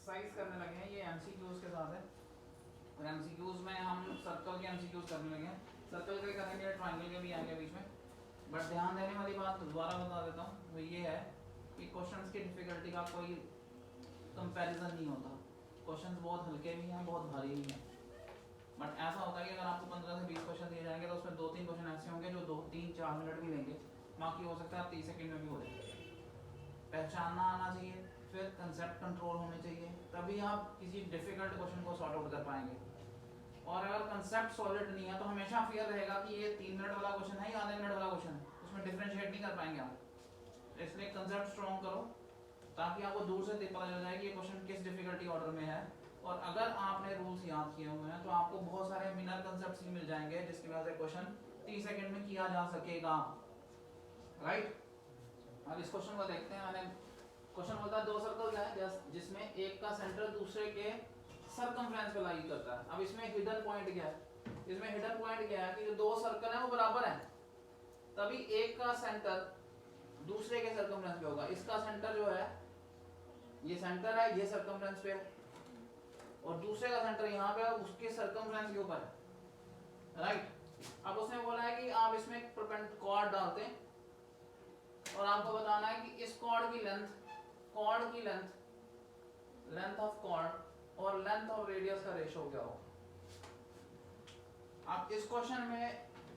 Exercise करने लगे हैं, ये एमसीक्यूज के साथ है। और एमसीक्यूज में हम सर्कल के एमसीक्यूज करने लगे हैं। सर्कल के करेंगे, ट्रायंगल के भी आएंगे बीच में। बट ध्यान देने वाली बात दोबारा बता देता हूँ, वो ये है कि क्वेश्चंस की डिफिकल्टी का कोई कंपैरिजन नहीं होता। क्वेश्चंस बहुत हल्के भी हैं, बहुत भारी भी हैं। बट ऐसा होता है कि अगर आपको 15 से 20 क्वेश्चन दिए जाएंगे तो उसमें 2-3 क्वेश्चन ऐसे होंगे जो 2-3-4 मिनट भी लेंगे, बाकी हो सकता है 30 सेकंड में भी हो जाए। पहचानना आना चाहिए, फिर कंसेप्ट कंट्रोल होने चाहिए, तभी आप किसी डिफिकल्ट क्वेश्चन को सॉर्ट आउट कर पाएंगे। और अगर कंसेप्ट सॉलिड नहीं है तो हमेशा फियर रहेगा कि ये 3 मिनट वाला क्वेश्चन है या आधे मिनट वाला क्वेश्चन है, उसमें डिफरेंशिएट नहीं कर पाएंगे आप। इसलिए कंसेप्ट स्ट्रॉन्ग करो ताकि आपको दूर से पता चल जाए कि ये क्वेश्चन किस डिफिकल्टी ऑर्डर में है। और अगर आपने रूल्स याद किए हुए हैं तो आपको बहुत सारे मिनर कंसेप्ट्स ही मिल जाएंगे जिसकी वजह से क्वेश्चन 30 सेकंड में किया जा सकेगा। राइट, अब इस क्वेश्चन को देखते हैं। मैंने क्वेश्चन बोलता है 2 सर्कल है जिसमें एक का सेंटर दूसरे के सर्कमफ्रेंस पे लाई करता है। अब इसमें हिडन पॉइंट क्या है? इसमें हिडन पॉइंट क्या है कि जो 2 सर्कल है वो बराबर है, तभी एक का सेंटर दूसरे के सर्कमफ्रेंस पे होगा। इसका सेंटर जो है, ये सेंटर है, ये सर्कमफ्रेंस पे है, और दूसरे का सेंटर यहाँ पे है, उसके सर्कमफ्रेंस के ऊपर है। राइट, अब उसने बोला है कि आप इसमें एक कॉर्ड डालते हैं और आपको बताना है कि इस कॉर्ड की लेंथ ऑफ कॉर्ड और लेंथ ऑफ रेडियस का रेशियो क्या होगा। आप इस क्वेश्चन में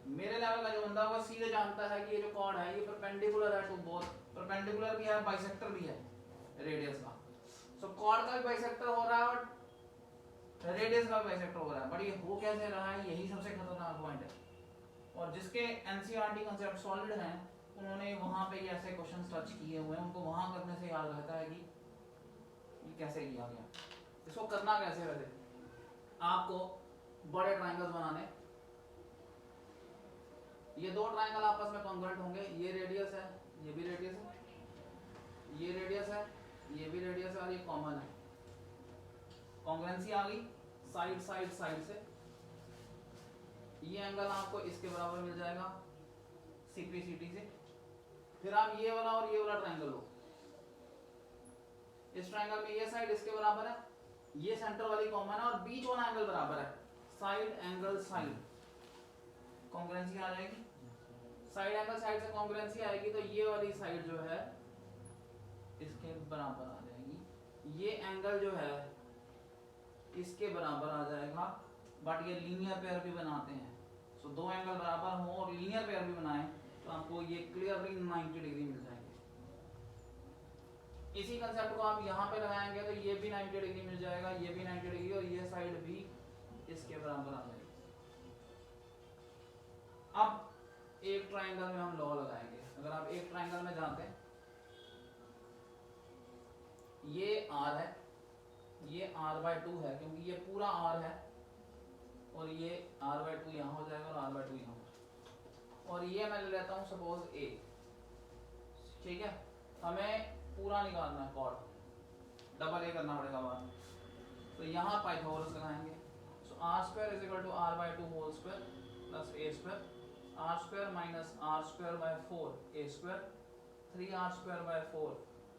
मेरे लेवल का जो बंदा होगा सीधे जानता है कि ये जो कॉर्ड है ये परपेंडिकुलर है टू बोथ, परपेंडिकुलर भी है, बाइसेक्टर भी है रेडियस का। सो कॉर्ड का भी बाइसेक्टर हो रहा है और रेडियस का भी बाइसेक्टर हो रहा है। बट ये हो कैसे रहा है, यही सबसे खतरनाक पॉइंट है। और जिसके एनसीईआरटी कांसेप्ट सॉलिड हैं उन्होंने वहां पे ये ऐसे क्वेश्चंस टच किए हुए हैं, उनको वहां करने से याद रहता है कि ये कैसे किया गया। इसको करना कैसे? वैसे आपको बड़े ट्रायंगल्स बनाने, ये 2 ट्रायंगल आपस में कॉन्ग्रुएंट होंगे, ये रेडियस है, ये भी रेडियस है, ये रेडियस है, ये भी रेडियस है, और ये कॉमन है। कॉन्ग्रुएंसी आ गई साइड साइड साइड से। ये एंगल आपको इसके बराबर मिल जाएगा सिप्लिसिटी से। फिर आप ये वाला और ये वाला ट्रायंगल लो, इस ट्रायंगल में ये साइड इसके बराबर है, ये सेंटर वाली कॉमन है, और बीच वाला एंगल बराबर है। साइड एंगल साइड कॉन्ग्रुएंसी आ जाएगी। साइड एंगल साइड से कॉन्ग्रुएंसी आएगी तो ये वाली साइड जो है इसके बराबर आ जाएगी, ये एंगल जो है इसके बराबर आ जाएगा। बट ये लीनियर पेयर भी बनाते हैं, सो 2 एंगल बराबर हो और लीनियर पेयर भी बनाएं तो आपको ये क्लियरली 90 डिग्री मिल जाएंगे। इसी कंसेप्ट को आप यहाँ पे लगाएंगे तो ये भी 90 डिग्री मिल जाएगा, ये भी 90 डिग्री, और ये साइड भी इसके बराबर आ जाएगी। अब एक ट्रायंगल में हम लॉ लगाएंगे। अगर आप एक ट्रायंगल में जाते हैं, ये r है, ये r/2 है क्योंकि ये पूरा r है, और ये r/2 यहाँ हो जाएगा और r/2 यहाँ हो जाएगा। और ये मैं ले लेता हूँ सपोज a, ठीक है। हमें पूरा निकालना है कॉर्ड, डबल a करना पड़ेगा बाद में। तो यहाँ पाइथागोरस लगाएंगे। So r² = r/2 whole square plus a², r² minus r²/4 a², 3r²/4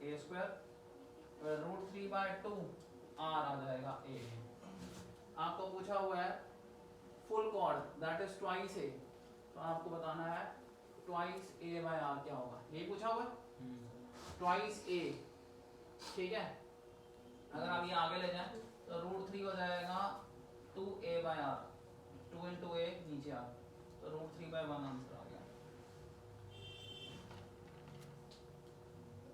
a², √3/2 r आ जाएगा a। आपको पूछा हुआ है full chord that is twice a, तो आपको बताना है ट्वाइस a/r क्या होगा। यही पूछा हुआ है, ट्वाइस a, ठीक है। अगर आप ये आगे ले जाएं तो √3 हो जाएगा 2a/r, 2 × a नीचे आ, तो √3/1 आंसर आ गया।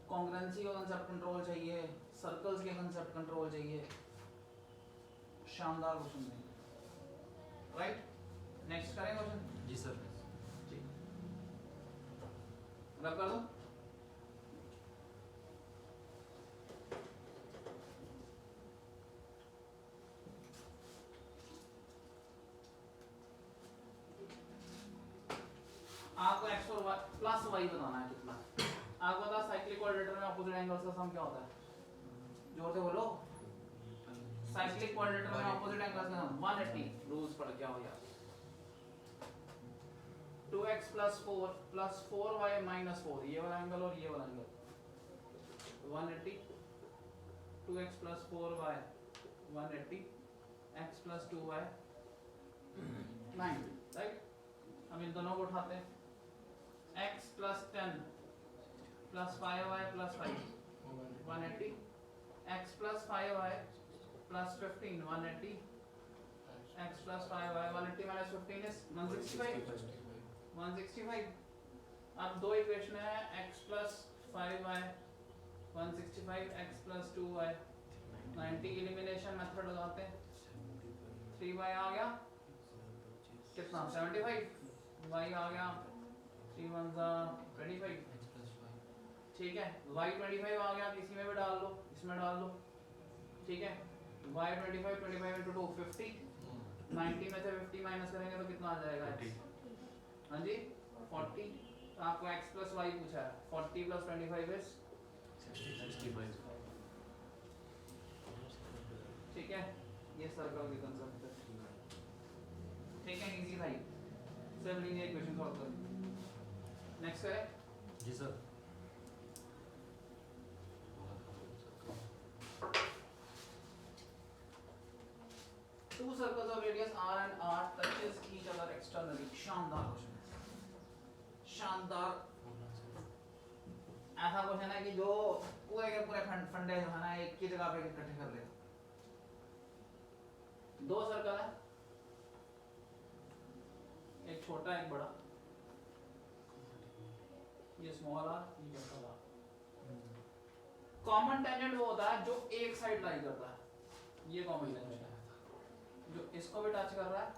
कॉन्ग्रुएंसी का कंसेप्ट कंट्रोल चाहिए, सर्कल्स के कंसेप्ट कंट्रोल चाहिए, शानदार क्वेश्चन देंगे। राइट, नेक्स्ट करें क्वेश्चन? जी सर। ठीक, रब कर दूं? आपको x और y प्लस y बताना है कितना। आपको पता है साइक्लिक क्वाड्रेटर में अपोजिट एंगल्स का सम क्या होता है? जोर से बोलो। साइक्लिक क्वाड्रेटर में अपोजिट एंगल्स का सम 180। रूल्स पढ़ के आओ यार। 2x + 4 + 4y - 4, ये वाला एंगल और ये वाला angle 180 2x plus 4y 180, x plus 2y 90, right. हम इन दोनों को उठाते हैं, x plus 10 plus 5y plus 5 180, x plus 5y plus 15 180, x plus 5y 180 minus 15 is 165. अब दो इक्वेशन है, x plus 5y 165, x plus 2y 90, elimination method लगाते हैं, 3y आ गया कितना 75, y आ गया 3 1 25, ठीक है। y 25 आ गया, किसी में भी डाल लो, इसमें डाल लो, ठीक है। y 25 into 2 50, 90 में से 50 माइनस करेंगे तो कितना आ जाएगा x, हाँ जी 40। तो आपको x plus y पूछा है, 40 plus 25 is 65, ठीक है। ये सर्कल के कंसेप्ट है, ठीक है, इजी था ये। सब लीनियर इक्वेशन सॉल्व करें। नेक्स्ट है जी sir. two circles of radius r and r touches each other externally। शानदार क्वेश्चन, शानदार। ऐसा क्वेश्चन है कि जो पूरे के पूरे फंडे जो है ना एक ही जगह पे इकट्ठे कर लेगा। दो सर्कल है, एक छोटा एक बड़ा, ये स्मॉल आर ये कैपिटल आर। कॉमन टेंजेंट वो होता है जो एक साइड लाई करता है, ये कॉमन टेंजेंट है, जो इसको भी टच कर रहा है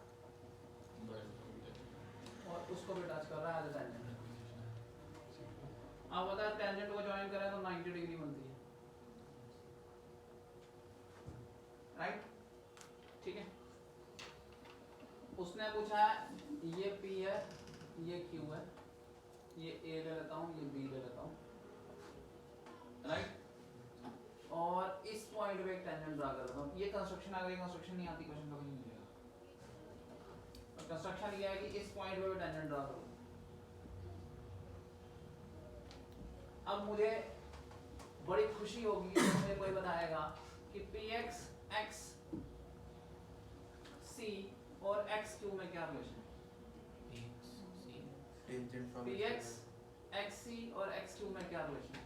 और उसको भी टच कर रहा है एज अ टेंजेंट। अब बता टेंजेंट को ज्वाइन करें तो 90 डिग्री बनती है, राइट, ठीक है। उसने पूछा है ये P है, ये Q है, ये A ले लेता हूँ, ये B ले लेता हूँ, राइट। और इस पॉइंट पे एक टेंजेंट ड्रा कर लेता हूँ। ये कंस्ट्रक्शन, अगर ये कंस्ट्रक्शन नहीं आती क्वेश्चन कभी नहीं मिलेगा। और कंस्ट्रक्शन ये है कि इस पॉइंट पे भी टेंजेंट ड्रा करो। अब मुझे बड़ी खुशी होगी कि मुझे कोई बताएगा कि PX X C और XQ में क्या रिलेशन है। PX XC और XQ में क्या रिलेशन है।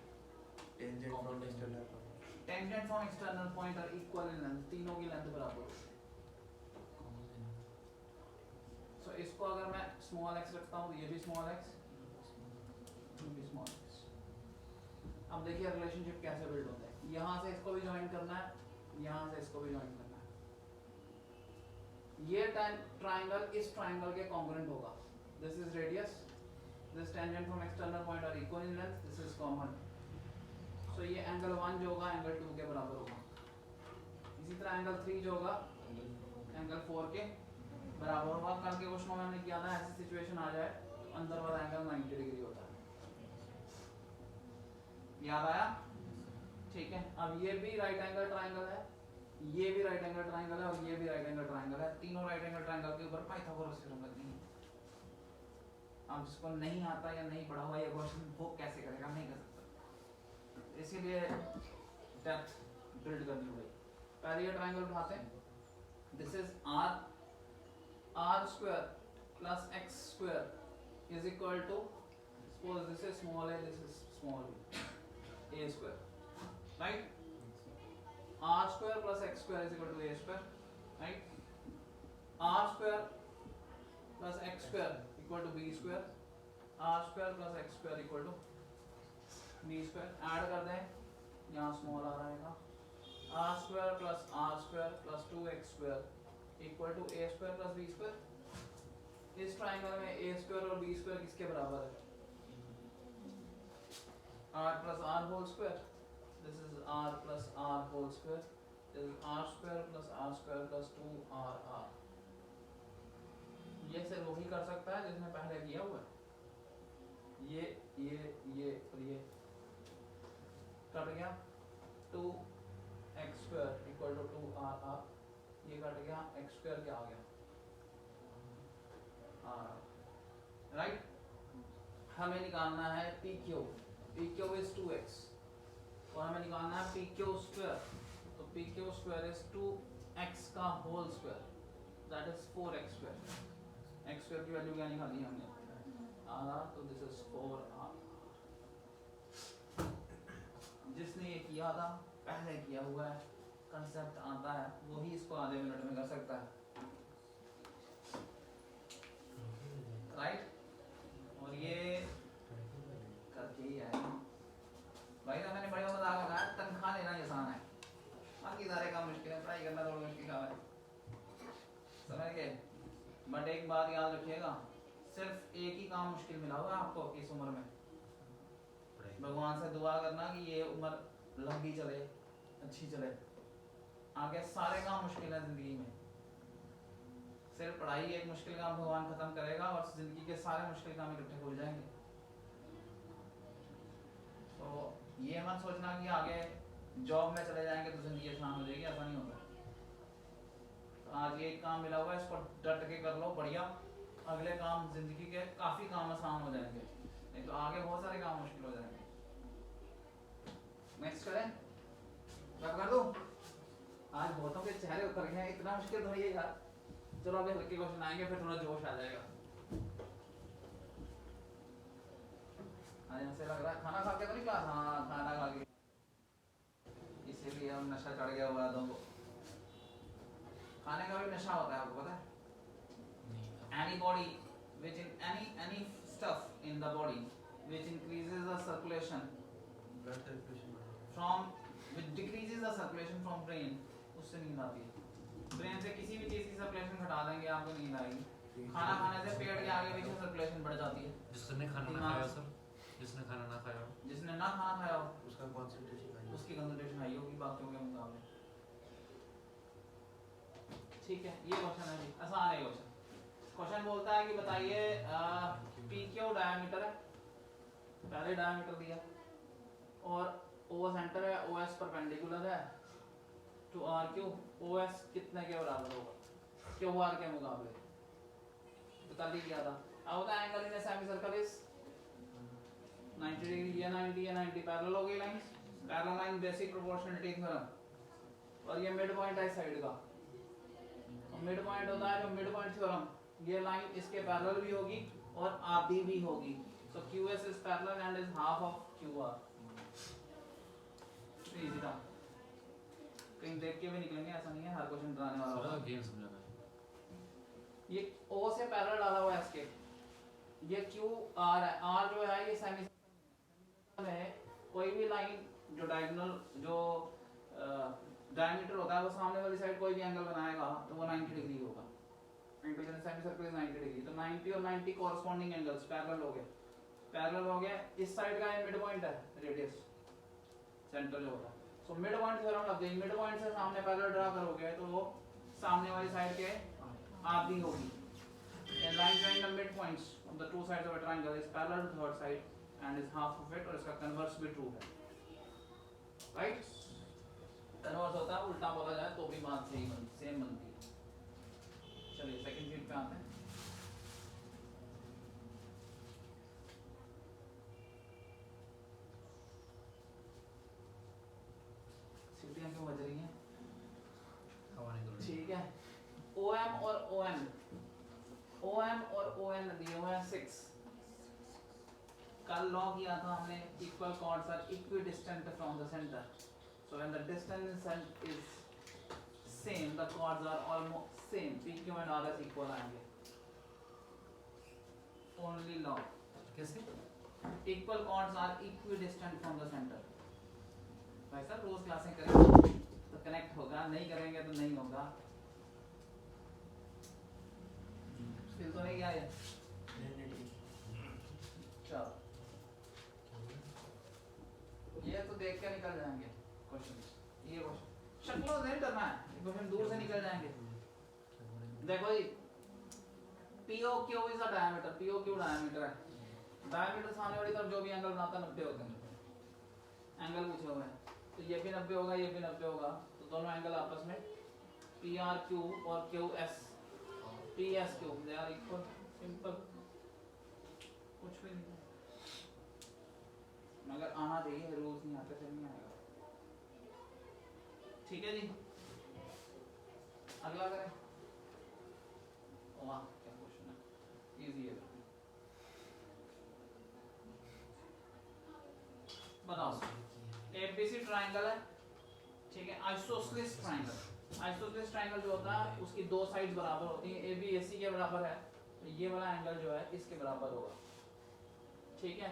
Tangent from external point are equal in length, तीनों की लेंथ बराबर होती है। सो इसको अगर मैं स्मॉल x रखता हूँ तो ये भी स्मॉल x, ये भी स्मॉल x। अब देखिए रिलेशनशिप कैसे बिल्ड होता है। यहाँ से इसको भी ज्वाइन करना है, यहाँ से इसको भी ज्वाइन करना है। ये ट्राइंगल इस ट्राइंगल के कॉन्ग्रुएंट होगा। This is radius, this tangent from external point are equal in length, this is common. So ये एंगल 1 जो होगा एंगल 2 के बराबर होगा। इसी तरह एंगल 3 जो होगा एंगल 4 के बराबर होगा। कल के क्वेश्चन में हमने किया था ऐसी सिचुएशन आ जाए तो अंदर वाला एंगल 90 डिग्री होता है, याद आया, ठीक है। अब ये भी राइट एंगल ट्राइंगल है, ये भी राइट एंगल ट्राइंगल है और ये भी राइट एंगल ट्राइंगल है। तीनों राइट एंगल ट्राइंगल के ऊपर पाइथागोरस थ्योरम लगनी है। अब जिसको नहीं आता या नहीं पढ़ा हुआ ये क्वेश्चन वो कैसे करेगा, नहीं कर सकता। इसीलिए डेप्थ बिल्ड करनी पड़ेगी। पहले ये ट्राइंगल उठाते हैं, this is r square plus x square is equal to, suppose this is small a, this is small a square, right? R square plus x square is equal to a square, right? R square plus x square equal to b square, r square plus x square equal to b square। Add कर दें, यहाँ small आ रहेगा, r square plus r square plus 2x square equal to a square plus b square। इस triangle में a square और b square किसके बराबर है, r plus r whole square। This is r plus r whole square, this is r square plus r square plus 2rr। ये सिर्फ वही कर सकता है जिसने पहले किया हुआ है। ये और ये कट गया, 2x square equal to 2rr, ये कट गया, x square क्या आ गया r, राइट। हमें निकालना है PQ, PQ is 2x और हमें निकालना है PQ square, P Q square is 2x का whole square, that is 4x square. x square की वैल्यू क्या निकाली हमने, आधा, तो दिस इज 4r। जिसने ये किया था, पहले किया हुआ है, कंसेप्ट आता है, वही इसको आधे मिनट में कर सकता है, राइट? और ये करके ही आएगा भाई। तो मैंने बड़े मजाक लगाया, तनख्वाह लेना ही आसान है, बाकी सारे काम मुश्किल है, पढ़ाई करना थोड़ा मुश्किल काम है, समझ गए? बट एक बात याद रखिएगा, सिर्फ एक ही काम मुश्किल मिला हुआ है आपको इस उम्र में। भगवान से दुआ करना कि ये उम्र लंबी चले, अच्छी चले, आगे सारे काम मुश्किल है जिंदगी में। सिर्फ पढ़ाई एक मुश्किल काम भगवान खत्म करेगा और जिंदगी के सारे मुश्किल काम इकट्ठे हो जाएंगे। तो ये मत सोचना कि आगे जॉब में चले जाएंगे तो जिंदगी आसान हो जाएगी, ऐसा नहीं होता। तो आज ये काम मिला हुआ है, इसको डट के कर लो, बढ़िया, अगले काम जिंदगी के काफी काम आसान हो जाएंगे, नहीं तो आगे बहुत सारे काम मुश्किल हो जाएंगे। नेक्स्ट करें, रब कर दूं? आज बहुतों के चेहरे उतर गए हैं, इतना मुश्किल थोड़ी है यार। चलो अभी हल्के क्वेश्चन आएंगे, फिर थोड़ा जोश आ जाएगा। आज ऐसे लग रहा है खाना खा के तो नहीं कहा, हाँ खाना खा के, इसीलिए हम नशा चढ़ गया हुआ है तो। खाने का भी नशा होता है, आपको पता है? Any body which in any stuff in the body which increases the circulation blood circulation from, which decreases the circulation from brain, उससे नींद आती है। ब्रेन से किसी भी चीज की सर्कुलेशन घटा देंगे, आपको नींद आएगी। खाना खाने से पेट के आगे पीछे सर्कुलेशन बढ़ जाती है। जिसने खाना ना खाया सर, जिसने खाना ना खाया हो, जिसने ना खाना खाया हो, उसका कंसंट्रेशन हाई, उसकी कंसंट्रेशन हाई होगी बाकियों के मुकाबले। ठीक है, ये क्वेश्चन है जी, आसान है क्वेश्चन। क्वेश्चन बोलता है कि बताइए पी क्यू डायमीटर है, पहले डायमीटर दिया, और ओ सेंटर है, ओ एस परपेंडिकुलर है to R Q. O S कितने के बराबर होगा क्यू आर के मुकाबले, तो कल ही किया था। अब the angle in a semi circle is 90 degree, ये 90 ये 90, पैरेलल हो गई lines, parallel line basic proportionality theorem, और ये मिड पॉइंट है इस साइड का, मिड पॉइंट होता है जो मिड पॉइंट थ्योरम, ये लाइन इसके पैरेलल भी होगी और आधी भी होगी, so QS is parallel and is half of QR। Easy था, कहीं देख के भी निकलेंगे, ऐसा नहीं है हर क्वेश्चन डराने वाला होगा। सर गेम समझाना है। ये O से पैरेलल डाला हुआ है इसके, ये QR है, R जो है ये सेमी सर्कल में कोई भी लाइन जो डायगोनल जो डायमीटर होता है वो सामने वाली साइड कोई भी एंगल बनाएगा तो वो 90 डिग्री होगा। Angle in semi circle is 90 degree, तो 90 और 90 कॉरस्पॉन्डिंग एंगल्स पैरेलल हो गए, पैरेलल हो गया। इस साइड का ये मिड पॉइंट है, रेडियस सेंटर जो होता है, सो मिड पॉइंट थ्योरम लग गई, मिड पॉइंट से सामने पैरेलल ड्रा करोगे तो वो सामने वाली साइड के आधी होगी। A line joining the midpoints of the two sides of a triangle is parallel to the third side and is half of it, और इसका कन्वर्स भी ट्रू है, राइट? कन्वर्स होता है, उल्टा बोला जाए तो भी बात सही सेम बनती है। चलिए सेकंड शीट पे आते हैं। सीटियां क्यों बज रही हैं? हवा नहीं दौड़ ठीक है, OM और ON, OM और ON दिए हुए हैं 6। कल लॉ किया था हमने, equal chords are equidistant from the centre, so when the distance is same the chords are almost same, PQ and RS equal आएंगे। ओनली लॉ, कैसे? Equal chords are equidistant from the centre. भाई साहब रोज क्लासें करें तो connect होगा, नहीं करेंगे तो नहीं होगा। फिर तो नहीं क्या है, चलो ये तो देख के निकल जाएंगे क्वेश्चन, ये क्वेश्चन शक्लों से नहीं करना है, ये क्वेश्चन दूर से निकल जाएंगे। देखो जी, POQ is a diameter, POQ diameter है, डायमीटर सामने वाली तरफ जो भी एंगल बनाता है 90 होते हैं, एंगल पूछे हुए हैं, तो ये भी 90 होगा, ये भी 90 होगा, तो दोनों एंगल आपस में PRQ और QS PSQ they are equal, simple, कुछ भी नहीं, मगर आना चाहिए, रूल्स नहीं आते फिर नहीं आएगा। ठीक है जी, अगला करें। वाह क्या क्वेश्चन है, इजी है। बताओ एबीसी ट्रायंगल है, ठीक है, आइसोसेलेस ट्रायंगल। आइसोसेलेस ट्रायंगल जो होता है उसकी दो साइड्स बराबर होती हैं, ए बी ए सी के बराबर है, तो ये वाला एंगल जो है इसके बराबर होगा, ठीक है।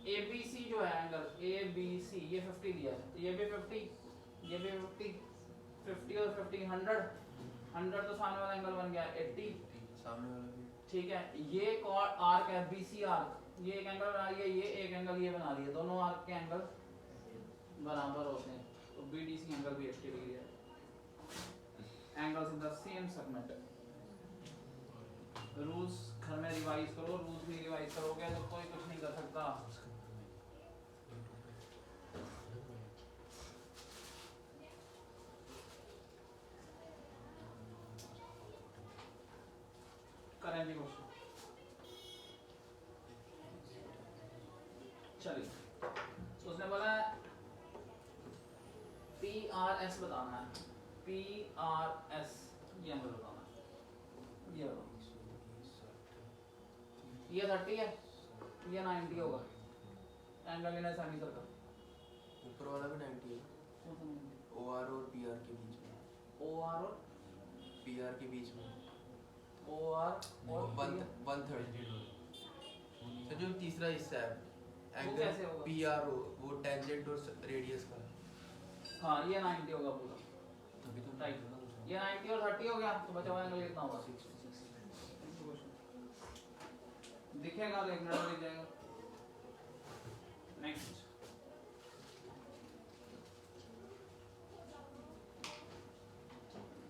ए बी सी जो है एंगल ए बी सी, ये 50 दिया है, तो ये भी 50, ये भी 50, 50 और 50 100, 100 तो सामने वाला एंगल बन गया 80, सामने वाला भी, ठीक है। ये कॉर्ड आर्क है बी सी आर्क, ये एक एंगल बना रही है, ये एक एंगल ये बना रही है, दोनों आर्क के एंगल बराबर होते हैं, तो बी डी सी एंगल भी 80 डिग्री है। Angles in the same segment. Rules घर में रिवाइज करो, रूल्स भी रिवाइज करोगे तो कोई कुछ नहीं कर सकता। करें जी क्वेश्चन, चलिए। उसने बोला पी आर एस बताना है, पी आर एस ये हमें बताना है, ये बताओ। ये 30 है, ये 90 होगा, एंगल इन सेमी सर्कल। ऊपर वाला भी 90 है, ओ आर और पी आर के बीच में, ओ आर और पी आर के बीच में, ओ आर और 130। तो जो तीसरा हिस्सा है कैसे एंगल होगा? पी आर वो टेंजेंट और रेडियस का, हाँ ये 90 होगा पूरा, तभी तो राइट। ये 90 और 30 हो गया, तो बचा हुआ एंगल कितना होगा? दिखेगा तो 1 मिनट में दिख जाएगा। नेक्स्ट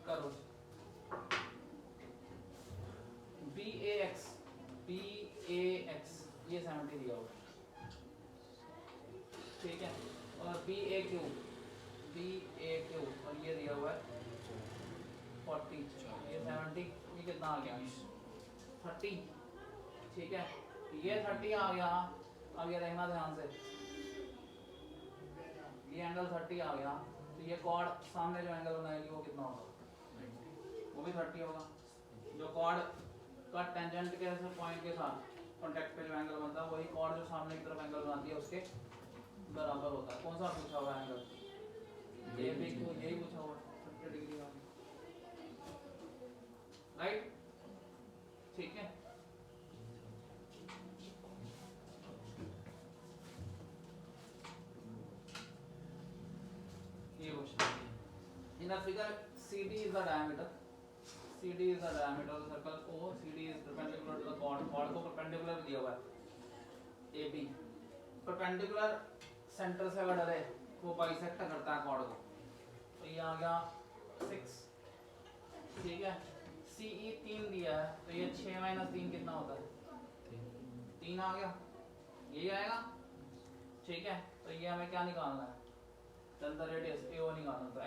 करो बी ए एक्स ये 70 दिया होगा, ठीक है। और बी ए क्यू और ये दिया हुआ है 40, ये 70, ये कितना आ गया? 30, ठीक है। ये 30 आ गया। अब ये देखना ध्यान से, ये एंगल 30 आ गया, तो ये कॉर्ड सामने जो एंगल बनाएगी वो कितना होगा? वो भी 30 होगा। जो कॉर्ड का टेंजेंट के पॉइंट के साथ कॉन्टेक्ट पे जो एंगल बनता है, वही कॉर्ड जो सामने की तरफ एंगल बनाती है उसके बराबर होता है। कौन सा पूछा हुआ एंगल? ये भी क्यों यही पूछा हुआ 30 डिग्री का, राइट, ठीक है। ये question in a figure CD is the diameter, CD is the diameter of the circle O, CD is perpendicular to the chord, chord को perpendicular दिया हुआ है AB, perpendicular सेंटर से अगर डरे वो बाइसेक्ट करता है chord को, तो ये आ गया 6, ठीक है। CE 3 दिया है, तो ये 6 - 3 कितना होता है? 3 आ गया, यही आएगा, ठीक है। तो ये हमें क्या निकालना है? चल द रेडियस AO निकालना, तो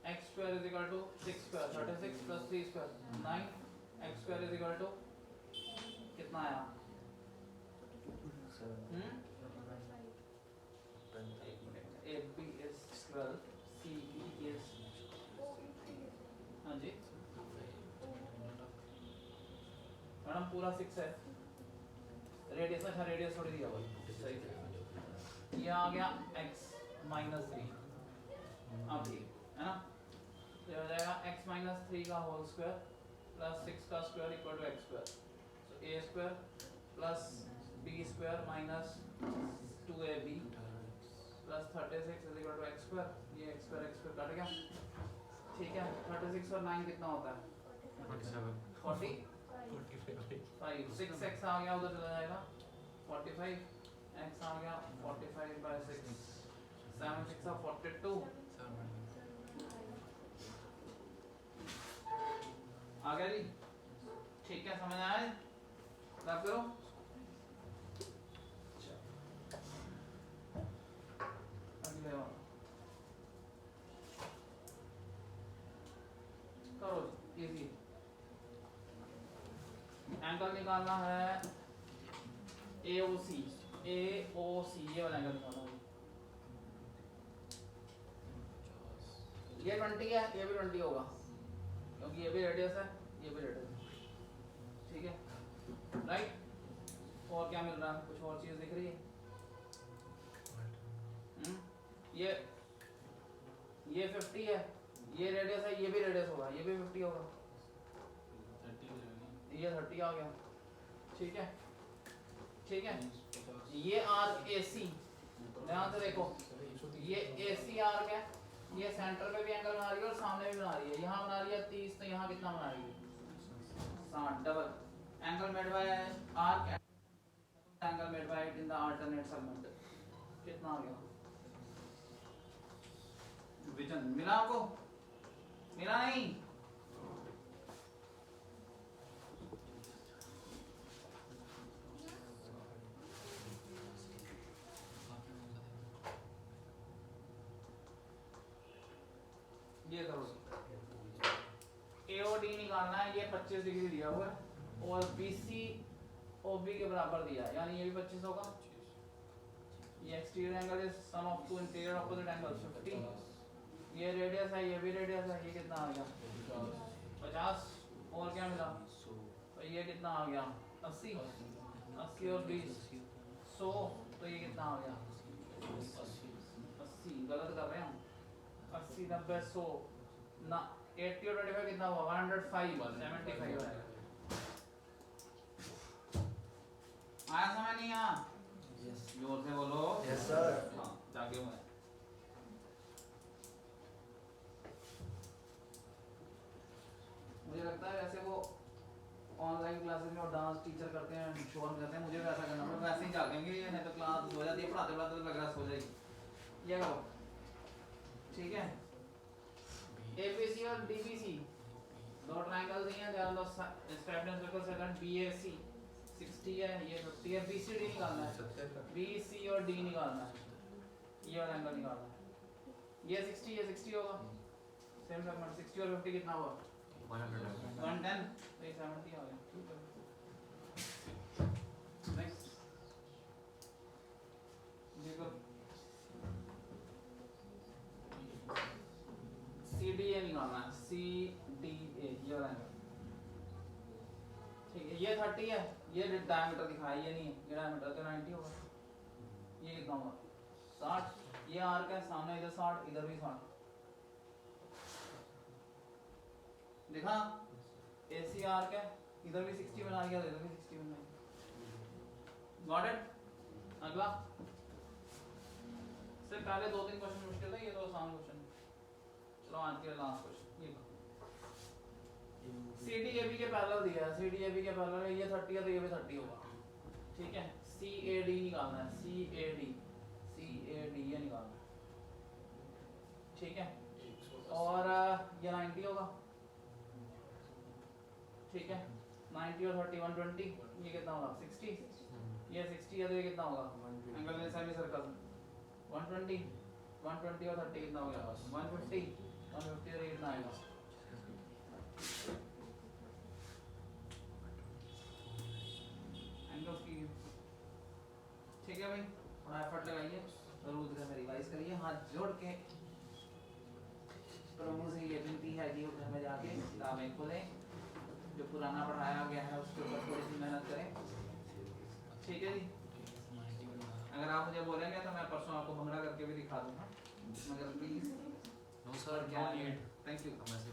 x square is equal to 6 square 36 plus 3 square 9, x square is equal to कितना आया? AB is 12, CE is, हाँ जी मैडम पूरा 6 है, रेडियस अच्छा रेडियस थोड़ी दिया हुआ, सही है। ये आ गया x - 3, अब ठीक है ना, ये हो जाएगा x - 3 का होल स्क्वायर प्लस 6 का square equal to x square, so a square plus b square minus 2ab plus 36 is equal to x square, ये x स्क्वायर कट गया, ठीक है। 36 और 9 कितना होता है? 45, 6x आ गया उधर चला जाएगा 45, x आ गया 45/6, 7 6 42 आ गया जी, ठीक है, समझ आया? रब करो, अगले वाला करो, इजी। एंगल निकालना है AOC, ये वाला एंगल निकालना है। ये 20 है, ये भी 20 होगा क्योंकि ये भी रेडियस है, ये भी रेडियस है, ठीक है राइट। और क्या मिल रहा है, कुछ और चीज दिख रही है? ये 50 है, ये रेडियस है, ये भी रेडियस होगा, ये भी 50 होगा, 30 ये 30 आ गया, ठीक है ठीक है। ये आर्क AC, ध्यान से देखो, ये AC आर्क है, ये सेंटर में भी एंगल बना रही है और सामने भी बना रही है, यहाँ बना रही है 30, तो यहाँ कितना बना रही है 60, double angle made by arc, angle made by it in the alternate segment, कितना आ गया विजन? मिला आपको? मिला नहीं? ये करो, AOD निकालना है, ये 25 डिग्री दिया हुआ है और BC OB के बराबर दिया है, यानी ये भी 25 होगा। ये exterior angle is sum of two interior opposite angles 50, ये रेडियस है, ये भी रेडियस है, ये कितना आ गया 50, और क्या मिला, तो ये कितना आ गया 80, 80 और 20 100, तो ये कितना आ गया 80, गलत कर रहे हैं हम, 80 90 100 ना, 80 और 25 कितना हुआ 105, 75 है। आया समझ नहीं? यहाँ जोर से बोलो। Yes sir. हाँ जाके हुए। मुझे लगता है वैसे वो ऑनलाइन क्लासेस में और डांस टीचर करते हैं, शोर करते हैं, मुझे भी ऐसा करना पड़ेगा, वैसे ही जागेंगे, ये नहीं तो क्लास हो जाती है, पढ़ाते पढ़ाते तो लग रहा है सो जाएगी। ये करो, ठीक है। ABC और DBC दो ट्रायंगल दिए हैं, they are the stepped in circle second BAC 60 है, ये 50 है, BCD निकालना है, BC और D निकालना है, ये वाला एंगल निकालना है, ये 60 ये 60 होगा, सेम सेगमेंट 60 और 50 कितना हुआ 110, तो ये 70 आ गया। नेक्स्ट देखो CDA निकालना है, CDA ये वाला एंगल, ठीक है। ये 30 है, ये डायमीटर दिखाया, ये नहीं है, ये डायमीटर तो 90 होगा, ये कितना हुआ 60, ये आर्क है, सामने इधर 60 इधर भी 60, देखा AC आर्क है, इधर भी 60 बना दिया, इधर भी 60 बना दिया, गॉट इट। अगला से पहले 2-3 क्वेश्चन मुश्किल है, ये तो आसान क्वेश्चन। चलो आज के लास्ट क्वेश्चन, ये CDAB के पैरेलल दिया है, CDAB के पैरेलल है, ये 30 है तो ये भी 30 होगा, ठीक है। CAD निकालना है, CAD ये निकालना है, ठीक है। और ये 90 होगा, ठीक है। 90 और 30 120, ये कितना होगा 60, ये 60 है तो ये कितना होगा एंगल इन सेमी सर्कल 120, 120 और 30 कितना हो गया 150, 150 और ये कितना आएगा एंगल्स की, ठीक है भाई। थोड़ा एफर्ट लगाइए, जरूर घर में रिवाइज करिए, हाथ जोड़ के प्रभु से ये विनती है कि घर में जाके किताबें खोलें, जो पुराना पढ़ाया गया है उसके ऊपर थोड़ी सी मेहनत करें, ठीक है जी। अगर आप मुझे बोलेंगे तो मैं परसों आपको भंगड़ा करके भी दिखा दूंगा, मगर please no sir, no need, thank you. हम ऐसे